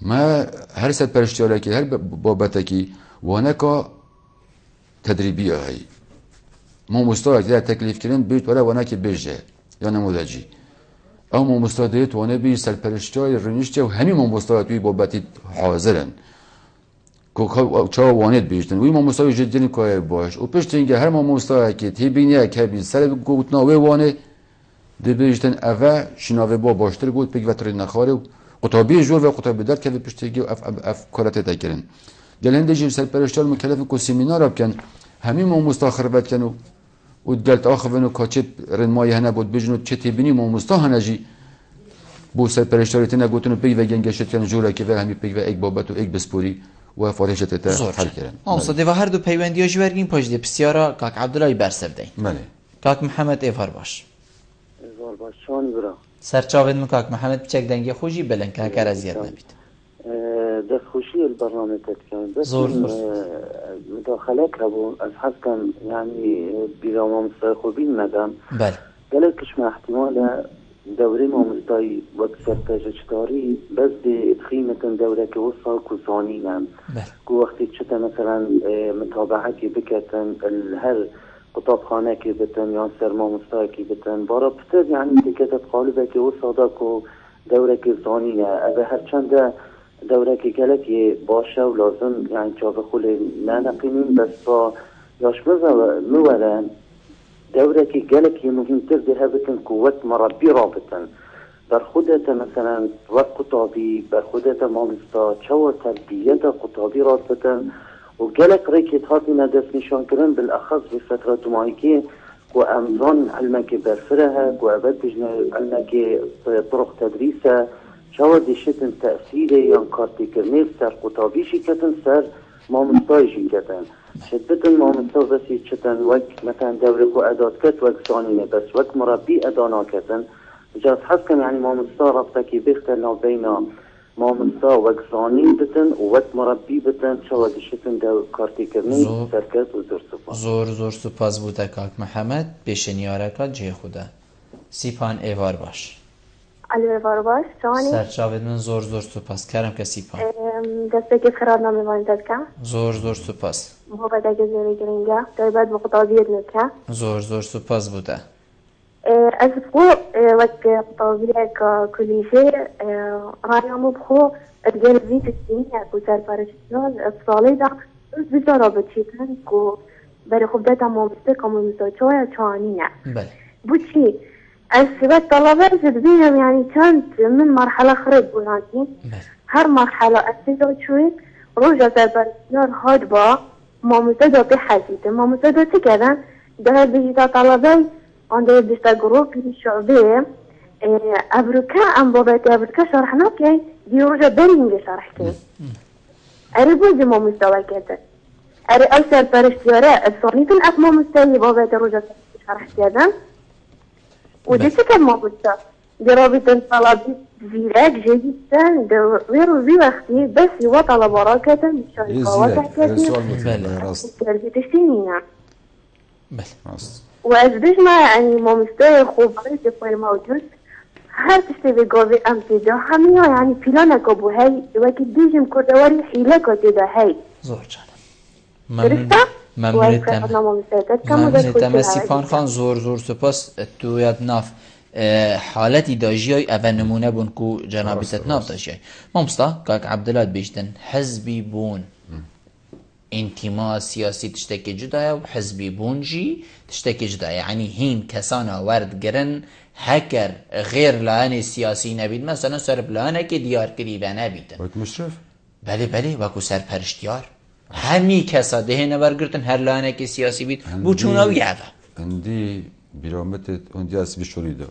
ما هر سرپرشتیاره که هر بابته که وانا که تدریبی هی ما مستعد در تکلیف کردن بیت ولی وانا که بیشه یا نمودجی اما مستعدیت وانا بی سرپرشتیار رنیشته و همین ما مستعد توی بابتی حاضرن چه وانید بیشتن وی ما مستعد جدی که باش و پشت اینکه هر ما مستعد که تبینی که بی سر گوتناوی وانه دی بیشتن اوه شناوی با باشتر بود پیک وتر نخاره قطابی جور و قطابی در که پشت اینکه اف کارت تکرن گلنده جیم سرپرشتیار مکلف کو سمینار کن همین ما مستخربت کنو و دلت آخرونو کاچه رنمای هنه بود بجنو چه تبینی ما مستحنجی بو سرپرشتیاریت نگوتنو پیک و گنگشت کن جوره که و همین پیک و ایک بابت و ایک بسپوری و فارشت تا حل کردن. مصدق و هر دو پیوندی جوارگین پاجده بسیارا کاک عبدالله برسفدین. بله. کاک محمد ایفار باش. ایفار باش شان برا. سرچاوید مکاک محمد بچک دنگی خوشی بلن که هکر ازیاد نبید. دست خوشی البرنامه تتكلم بس زور مداخله كابو از حسكن يعني بيرام مستخوبين مدام بله قالكش مع احتمال دوري ما مستاي وكسر تاجشتاري بس بخيمة دورة كوصل كوسانين كو وقت شتا مثلا متابعة كي بكتن الهر قطاب خانه كي بتن يان سر ما مستاي كي بتن بارا بتر يعني تكتت قالبة كي وصل كو دورة كوسانين اذا هر چند دوره که گلکی باشه و لازم یعنی چاپ خول ننقینیم بس با یاش بزن نورن دوره که گلک مهمتر ده بتن قوت مربی رابطن بر خودت مثلا وقت قطابی بر خودت مامستا چو تربیت قطابی رابطن و گلک ریکت هاتی ندست نشان کرن بالاخص به فترات ماهیکی و امزان علمك برفرها و ابد بجنا علمك طرق تدريسها شو دشتن تأثيري يان كارتي كرنيف سر قطابي شكتن سر مامستاي شكتن شدتن مامستا بس يشتن وقت مثلا دورك وأدات كت وقت ثانية بس وقت مربي أدانا كتن جاز حسكن يعني مامستا ربطكي بيختلنا بين مامستا وقت ثاني بتن ووقت مربي بتن شو دشتن دور كارتي كرنيف سر كت وزور سپاس زور سپاس بوده کاک محمد بشنیارکات جه خوده سیپان ایوار باش علی ایوار باش شانی سرچاوید من زور سپاس کرم که سیپان دسته که خراد نامی وانتد که زور سپاس محبت اگه زیری گرینگه دایبت بقطابیت نکه زور سپاس بوده از بخو وقت قطابیه کلیشه رایامو بخو ادگل ویت السنين كو سرپرستیان اتصالی دا بزا رابطیتن که برای خوب داتا مامسته کامونیتاچوی چانینه بو چی؟ از سبت طلبه زد بینم يعني كانت من مرحلة خرج بولانتين هر مرحلة أسيزو شوي روجا سرپرستیان هاد با مامسته دا بحثیده مامسته دا تکدن ده بجیتا طلبه عنده بيشتا جروب شعبية أبركا أم بابات أبركا شرحنا كي دي رجع برينجي شرح كي أريبو زي ما مستوى كده أري أكثر برشتيارة الصونيتن أك ما مستوى بابات رجع شرح كده ودي سكن ما مستوى دي رابطة طلبي زيراك جديدا ويرو زي وقتي بس يوا طلبارا كده مشان قواتح كده تربية السنين وأزبجنا يعني ما مستوى خوب بريد فاي موجود هر تشتي بقوي أمتدا هميا يعني فلانك أبو هاي وكي ديجم كردواري حيلك وتدا هاي زور جانم ممنونتم سیپان خان زور سپاس تو یاد ناف حالتی داجیای اول نمونه بون کو جنابیت ناف داجیای مامستا کاک عبدالله بیشتن حزبی بون انتماء سیاسی تشتكي جدايا وحزبي بونجي تشتكي جدايا يعني هين كسانا ورد جرن هكر غير لاني سياسي نبيد مثلا سرب لانك ديار قريبا نبيد وقت مشرف بله وكو سر پرشتيار همي كسا دهنا ورگرتن هر لانك سياسي بيد بو چونا ويعفا عندي برامتت عندي اسبي شوريدا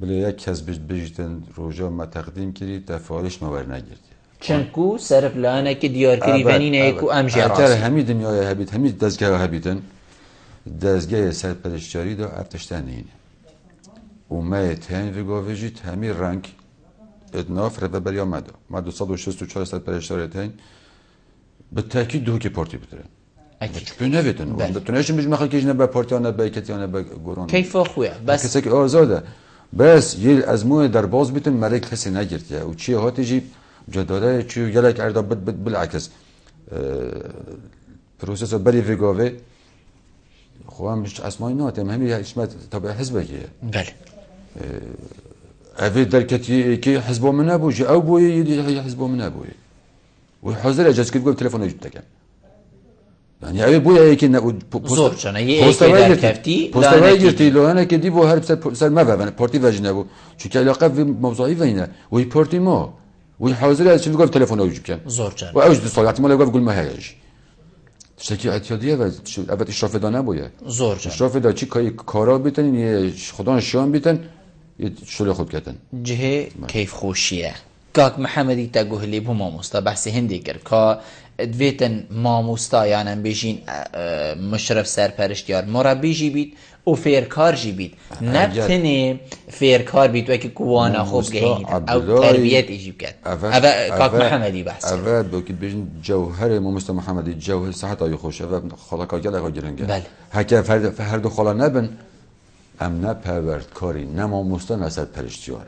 بله یک کس بجتن روجا ما تقدیم کردی تفاعلش ما ورنگرد چنکو صرف لانه که دیارکری بنینه کو امجی راسی اتر همی دنیای هبید همی دزگاه هبیدن دزگاه سرپرستیاری دا افتشتن اینه و ما تین وگاویجید همی رنگ ادناف رو ببری آمده ما 264 سرپرستیاری تین به تاکید دو که پارتی بتره اکید بنویدن و تونشون بیش مخواه کهش نبا پارتی ها نبا ایکتی ها نبا گوران کیفا خویه بس کسی که آزاده بس یه از موی در باز بیتن ملک کسی نگرد و چی هاتی جیب جداره چیو گلک عرضه بالعکس پروسس بری وگاوه خوام مش اسمای ناتم همین اسمت تبع حزبه بله اوی درکتی که حزب من ابوجی او بوی حزب من ابوی و حاضر اجازه که تلفن وجود تکم يعني اوی بوی که زور چنه یه در کفتی پستوای گرتی لانه که دی بو هر سر ما و پارتی وجنه بو چون که علاقه به موضوعی وینه و پارتی ما وحاضر از چی بگم تلفن اوجب کن زور جان و اوج صلاحت مال بقول ما هیج تشکی اعتیادیه و البته اشراف دانه بوده زور جان اشراف دا چی کارا بیتن یه خدا نشان بیتن یه شغل خود کردن جهه کیف خوشیه کاک محمدی تگوهلی بو ماموستا بحث هندی کرد که دویتن ماموستا یعنی بیشین مشرف سرپرشتیار مربی جی بید و فیرکار جی بید نبتنه فیرکار بید و که کوانا خوب گهید او تربیت ایجیب کرد اوه کاک محمدی بحث اوه بکید بیشین جوهر ماموستا محمدی جوهر صحت آیو خوش اوه خالا کاگل اگه گرنگه بله هکه هر دو خالا نبن ام نه پروردکاری نه ماموستا نه سرپرشتیار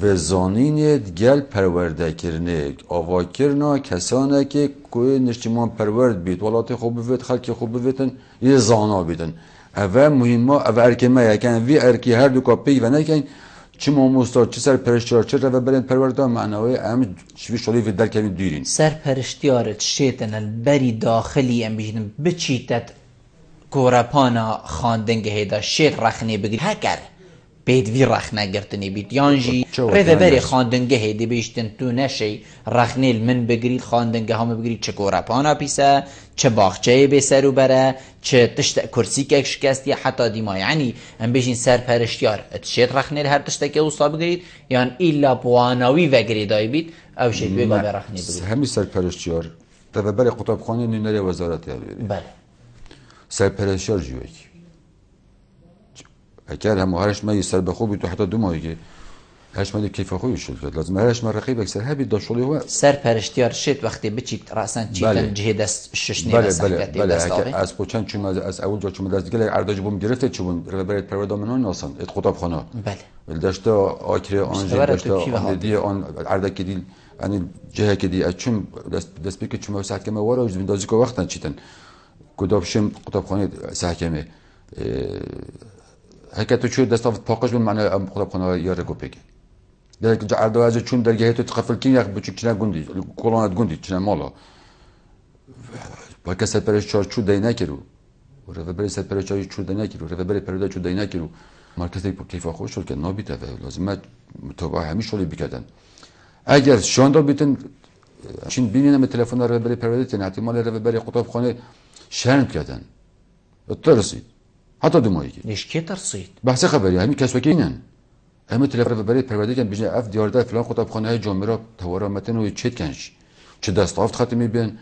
و زانین گل پرورده کرنه آوا کرنا کسانه که کوی نشتیمان پرورد بید ولات خوب بید خلق خوب بیدن یه زانا بیدن اوه مهمه اوه ارکمه یکن وی ارکی هر دو کپی و نکن چه ماموستا چه سرپرشتیار چه رو برند پرورده معنوی ام چوی شلی و در کمی دیرین سرپرشتیارت شیطن البری داخلی ام بیشتن بچیتت گورپانا خواندنگه هیدا شید رخنه بگیری هکر بید وی رخنه گرتنی بید یانجی ریده بری خواندنگه هیدی بیشتن تو نشی رخنه من بگیرید خواندنگه همه بگیرید چه گورپانا پیسه چه باغچه بسرو بره چه تشت کرسی که شکستی حتی دیما یعنی هم بیشین سرپرشتیار اتشید رخنه هر تشت که اوستا بگیرید یعنی ایلا بواناوی وگری دای بید او شید بگا به رخنه بگیرید همی سرپرشتیار تببر قطابخانه نینری وزارت یاری بله سرپرشتیار جوی اگر هم هرش ما يسر بخوبي تو حتى دو ماهي هرش ما كيف اخوي شو لازم هرش ما رقيب اكثر هبي داشولي هو سرپرشتیار شد وقتی بچیت راسن چیتن جهه دست ششنی بله از پوچن چون از اول جا چون دست گله ارداج بوم گرفته چون برای پرودامنون ناسن ات خطابخانه بله داشته آکر آنجا داشته آمدی آن اردک دی یعنی جهه که دی چون دست بک چون ساعت که ما وارا از بندازی که وقتا چیتن کدابشم خطابخانه سحکمه هکه تو چه دستافت پاکش به معنی خطابخانه یاره کوپیک درک جا ارداج چون درگه تو تقفل کی یک بچه چنه گوندی کلونت گوندی چنه مالا با کس سرپرشتیار چو دینه کرو و رهبر سرپرشتیار چو دینه کرو رهبر پرده چو دینه کرو مرکزی کیف خوش شد که نابیته و لازمه متابعه همیشه شغلی بکردن اگر شاندا بیتن چین بینیم تلفن رهبر پرده تن احتمال رهبر خطابخانه شرم کردن ترسید حتی دو ماهی نیش کی ترسید بحث خبری همین کسب کینن همه تلفن رهبر پرده کن بیشتر اف دیارده فلان خطابخانه جامعه را توارا متن و چت کنش چه دستافت ختمی بین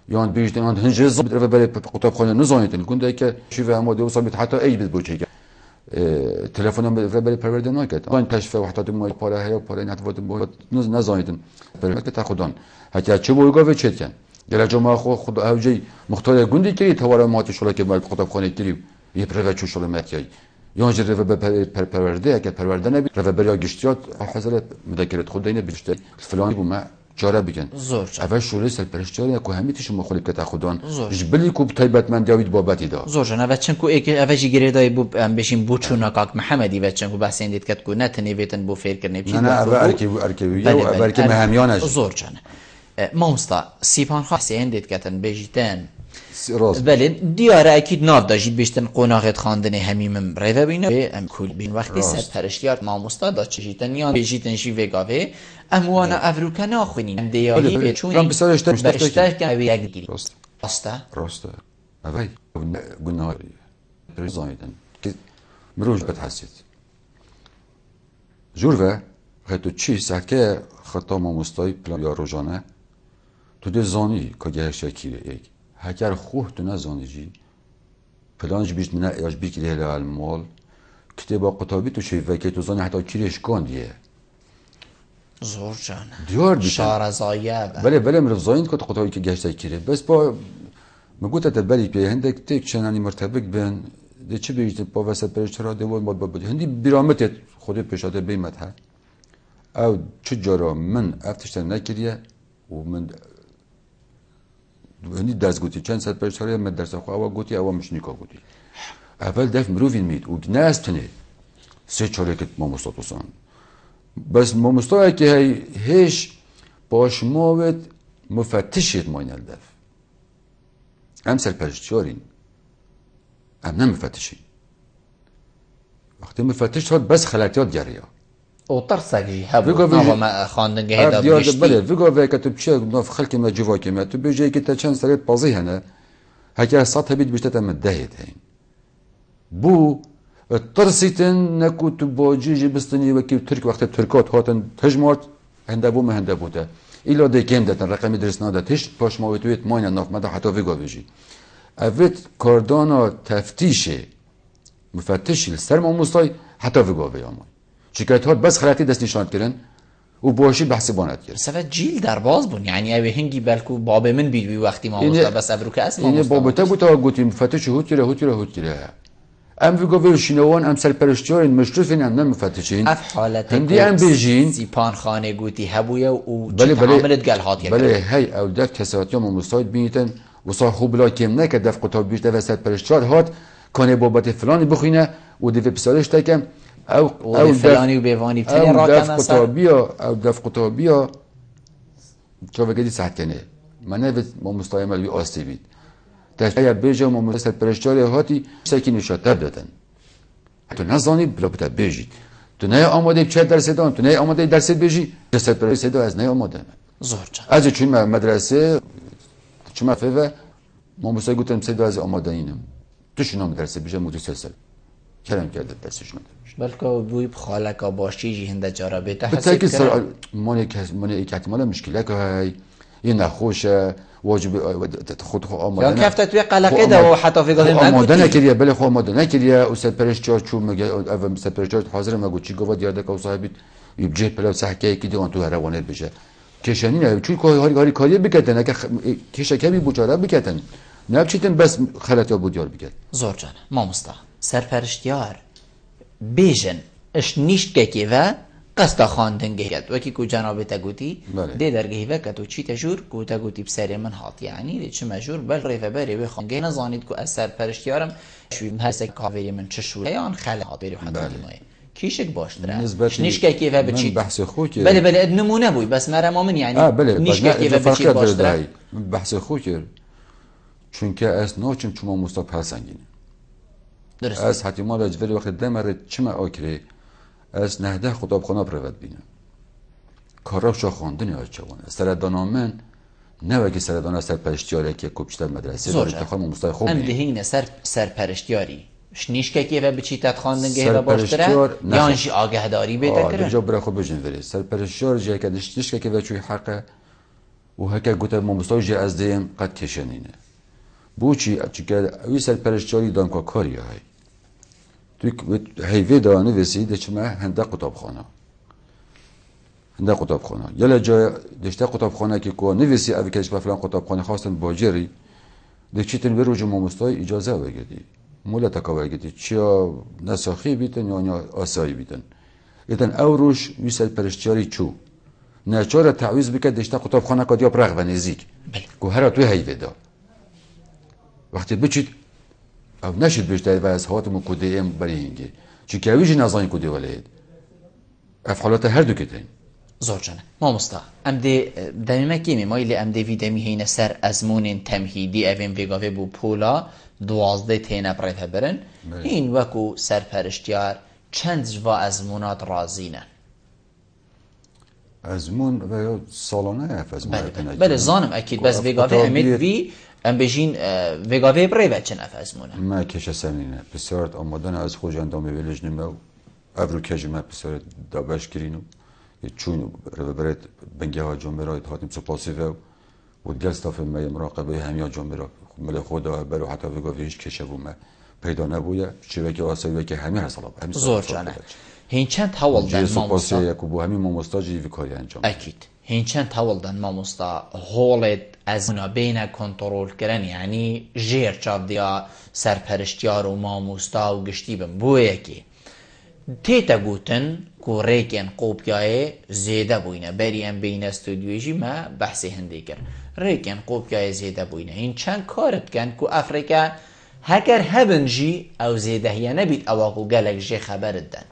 یان بیشتر آن هنجز رهبر خطابخانه نزانیدن کنده که شیوه اماده و ثابت حتی ای بید بوچه تلفنم رهبر پرورده نکرد آن کشف و حتی ما پاره های پاره نتواد بود نزانیدن برای که تاخدان حتی چه بویگا و چت کن گله جمعه خود اوجی مختار گوندی که توارا ماتی شلا که باید خطابخانه کری یه پرورده چو شلا متیای یان جر رهبر پرورده اگر پرورده نبی رهبر یا گشتیات حاضر مذاکره خود اینه بیشتر فلانی بوم چاره بگن اول شورای سرپرشتیار کو همیتش مخالف که تاخدان جبلی کو تایبت من داوید بابتی دا زور جنا و چنکو ایک اوجی گریدای بو بشین بوچو ناکاک محمدی و چنکو بحث اندید کت کو نتنی بیتن بو فکر کنه نه ارکی یا ارکی مهمیانش زور جنا مامستا سیپان خاصی اندید کتن بجیتن بله دیاره اکید ناف داشتید بیشتن قناقت خواندن همیم رفه بینه ام کل بین وقتی سرپرشتیار ماموستا دا چشیتن یا بیشتن شی وگاوه اموانا افروکن آخونین ام دیاری به چون برشتر که اوی یک گیری راسته اوی گناهی رزایدن که مروج بتحسید جوروه خیلی چی سکه خطا ماموستای پلان یا روزانه تو ده زانی که گهش یکیره یک هکر خوه تو نزانیجی پلانج بیشت منه ایاج بی که هله المال کتابا قطابی تو شیفه که تو زانی حتی کیرش کاندیه زور جان دیار بیتن شارزایه بله مرف زاین که قطابی که گشته کیره بس با مگوته تبری پیه هندک تک چنانی مرتبک بین ده چه بیشت با وسط پرشترا دوان بود هندی بیرامت خودی پیشاته بیمت ها او چه جارا من افتشتن نکریه و من هندی درس گویی چند ساعت پرشتری من درس خواه گویی اوا مش نیکا گویی اول دف مروین مید و گناست تنه سه چاره که ما مستطوسان بس ما مستطوعه که هیچ باش موت مفتشید ما این الدف ام سرپرشتیارین ام نه مفتشین وقتی مفتش هاد بس خلطیات گریه او ترسگی هبو نام خواندنگه هدا بیشتی بله ویگو که تو چه ناف خلک ما جوا که ما تو بیجی که تا چند سرت بازی هنه هکر ساعت بید بیشتر من دهید هین بو ترسیتن نکو تو باجی بستنی و که ترک وقت ترکات هاتن تجمعات هنده بو ما هنده بوده ایلا دیگه دادن رقمی درس ناده تیش پاش ما ویتویت ماین ناف مده حتی ویگو بیجی اوید کاردانا تفتیشه مفتشی سر ما مستای حتی ویگو بیامون شکایت هات بس خلاتی دست نشان کردن و باشی بحث بانت کرد. سفت جیل در باز بون یعنی اوی هنگی بلکو باب من بیدوی وقتی ما مستا بس ابرو که اسم ما مستا. این بابتا بوده گوییم مفتش هوت کره. ام ویگو ویشینوان ام سرپرشتیارین مشرفین ام نمفتشین. اف حالت هندی ام بیجین. سیپان خانه گویی هبویه و چه تعاملت گل هات کرد. بله هی اولاد کساتی ما مستعد بینیدن و صار خوب لاکیم نکرد دفع قطاب بیشتر و سرپرشتیار هات کنه بابت فلانی بخوینه و دیو پسرش تکم. او فلانی و بیوانی تنی راکن او دف قطابیا چه وقتی ساعت کنه منه ما مستعمل بی آستی بید داشته بیجا ما مدرسه پرشتاری هاتی سکی نشاط دادن تو نزانید بلا بتا بیجید تو نه آماده چه درس دان تو نه آماده درس بیجی درس پرشتاری از نه آماده زور جان از چون مدرسه چون فیو ما مسای گفتم سه از آماده اینم تو شنو مدرسه بیجا مدرسه سال کلام کرده درسش نداشت بلکه بوی بخاله که باشی جی هنده جارا بیتا حساب کنه من یک احتمال مشکلی که های این نخوشه واجب خود آماده یا کفت توی قلقه ده و حتی فکر کنم آماده نکردیه بله خو آماده نکردیه و سپرشتار چون مگه اول سپرشتار حاضر مگه چی گفت دیارده که صاحبی یبجه پلا صحکه کی دیون تو روانه بشه کشانی نه چون کاری کاری بکردن اگه کشه کمی بوچاره بکردن نه چیتن بس خلطا بود یار بکرد زور جان ما مستا سرپرشتیار بیژن اش نیشت که و قصد خواندن گهید وکی کو جناب تگوتی دی درگهی و که تو چی تجور کو تگوتی بسری من هات یعنی دی چه مجور بل ریفه بری بخوان گه نزانید که از سرپرشتیارم شوی هست کاوری من چشوره یا خلا هات بری حتی دیمای کیشک باش داره نیشت که و بچی بحث خو که بله نمونه بوی بس مرا من یعنی نیشت که و بچی باش داره بحث خو که چون که از نوچم چما مستقبل سنگینه درست از حتیمال اجباری وقت دمره چما آکره از نهده خطابخانه پرود بینم کارابشا خواندنی ها چوانه سردانامن نه وگه سردانه سرپرشتیاری که کبچتر مدرسه زور جان ام دهین سرپرشتیاری شنیشکه که و بچیتت خواندن گه و باشتره یانشی آگه داری بیده کرن جا برای خوب بجن وری سرپرشتیار جه که شنیشکه که و چوی حقه و هکه گوته ممستای جه از دیم قد کشنینه بوچی چکه اوی سرپرشتیاری دانکا کاری های توی هیوی دانه وسیده چما هنده قطابخانه یلا جای دشته قطابخانه که کو نویسی اوی کشف فلان قطابخانه خواستن باجری دچیتن به روج ماموستای اجازه بگیری مولا تکا بگیری چیا نساخی بیتن یا آسایی بیتن ایتن او روش ویسل پرشتیاری چو نچاره تعویض بکرد دشته قطابخانه که دیاب رغ و نزیک که هر توی هیوی دا وقتی بچید او نشد بیشتر و از هاتمو کده ایم برای اینگه چی که اویجی نظانی کده ولید افعالات هر دو کتین زور جانه ما مستا ام ده دمیمه کیمی ما ایلی ام ده ویدمی هین سر ازمون تمهیدی اوین ویگاوه بو پولا 12 تینه پریده برن این وکو سرپرشتیار چند جوا ازمونات رازینه ازمون و سالانه اف ازمون بله زانم اکید بس ویگاوه امید وی ام بجین وگاوی برای بچه نفذمونه ما کشه سنینه بسیارت آمادن از خوش اندامی ویلج نمه و افرو کجی ما بسیارت دابش کرینو چون رو برای بنگه ها جنبرای هاتیم سپاسی و دل استاف ما مراقبه همیا جنبرا مال خدا برای حتی وگاوی هیچ کشه بومه پیدا نبوده چه که آسایی که همین حساب زور جانه هین چند حوال دن ماموستا یک بو همین ماموستا جیوی کاری انجام اکید هین چند حوال دن ماموستا هولت از اونا بین کنترل کردن یعنی جیر چاپ دیا سرپرشتیار و ماموستا و گشتی بم بویه که تیتا گوتن که ریکن قوبیای زیده بوینه بری ام بین استودیویجی ما بحثی هنده کرد ریکن قوبیای زیده بوینه این چند کارت کن که افریقا هکر هبن جی او زیده هیا نبید اواقو گلک جی خبرت دن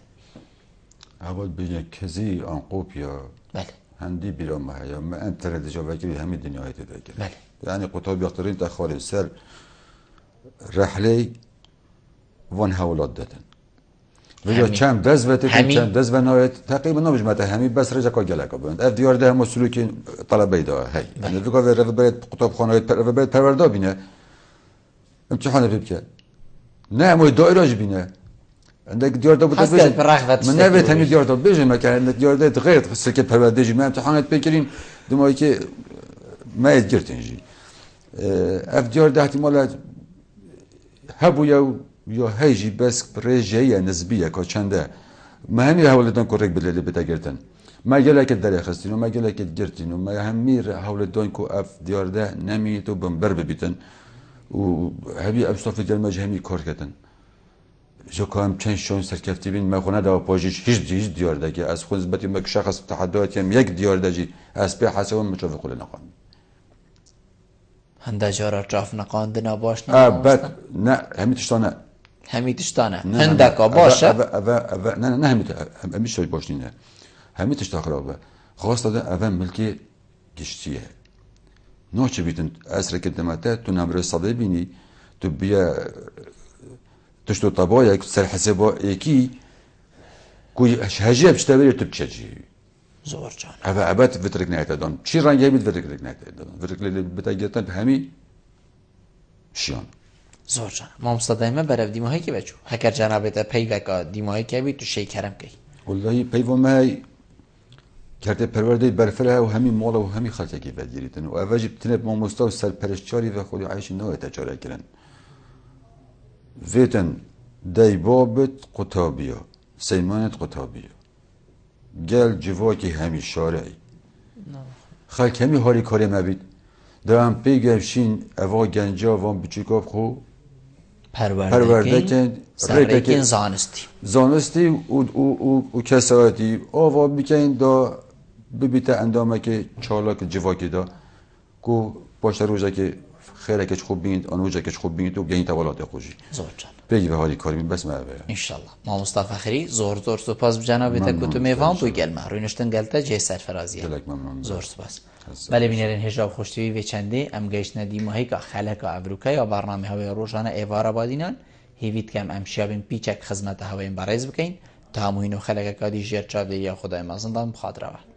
اول بینه کزی آن قوبیا بله هندی بیرام هیا ما انتر دجا وکیلی همه دنیای تدگیر بله یعنی قطاب یخترین تخارج سر رحله وان حولات دادن وجا چند دز و چند دز و نهایت تقریبا نمیشه همین بس رجا کا گلک بند اف دیار ده مسئول که طلبه دا هی یعنی تو که رو برید قطابخانه رو برید پرورده بینه امتحان بکن نه مو دایره بینه عندك دیار دا بود من نبیت همین دیار دا بیشتر مکان دیار دا غیر سکه پرورده جی من امتحانات بکرین دمایی که ما ادگرتن جی اف دیار دا احتمال هبو یا هیجی بس رجعیه نسبیه که چنده ما همی حولتان کرک بلیده بتگرتن ما گله که دری خستین و ما گله که گرتین و ما همی حولتان که اف دیار دا نمیت و بمبر ببیتن و همی ابستاف جلمه همی کار کردن جو کام چند شون سرکفتی بین ما خونه دا پاجیش هیچ دیار دا که از خود زبطی مک شخص تحدیاتیم یک دیار دا جی از پی حسابم مشافه قول نقان هنده جارا جاف نقاند نباش بعد نه همی تشتانه هنده که باشه نه همی شوی باش نینه همی تشتا خرابه خواست داده اول ملکی گشتیه نوچه بیتن اصر کدمته تو نمره صده بینی تو بیا تشتو طبايا سر حسابه ايكي كوي هجيب تشتبري تبتشجي زور جان هذا ابات فترك نهايه دون شي ران جايب فترك نهايه دون فترك اللي بتاجتن بهمي شيان زور جان ما مصدقه برف دیماهی که بچو هکر جنابه پیوکا دیماهی که بی تو شیکرم کی والله پیو ما کرده پرورده برفره و همین مال و همین خاطر کی بدیریتن و اواجب تنب ما مستوى سر پرشچاری و خودی عايش نوع تجاره کردن فيتن دايبابت قطابية سيمانت قطابية قال جواكي همي شارعي خلق همي هاري كاري مبيد دارم بيگمشين اوا گنجا وان بچوكاف خو پروردكين سرکین زانستی و کساتی آوا بکن دا ببیت اندامه که چالاک جواکی دا کو باشه روزه که خیره کش خوب بینید آن روزه کش خوب بینید و گین توالات خوشی زور جان بگی به حالی کاری بس معبه انشالله ما مصطفى خیری زور سپاس بجناب تکوتو میوان بو گلمه روینشتن گلتا جه سرفرازیه زور سپاس بله بینرین هجاب خوشتوی و چنده ام گشت ندیمه که خلق افریقا یا برنامه های روزانه ایوار بادینان هیوید کم امشیابین پیچک خدمت هوایم برایز بکین تا همون خلق کادی جر چابده یا خدای مازندان بخاطره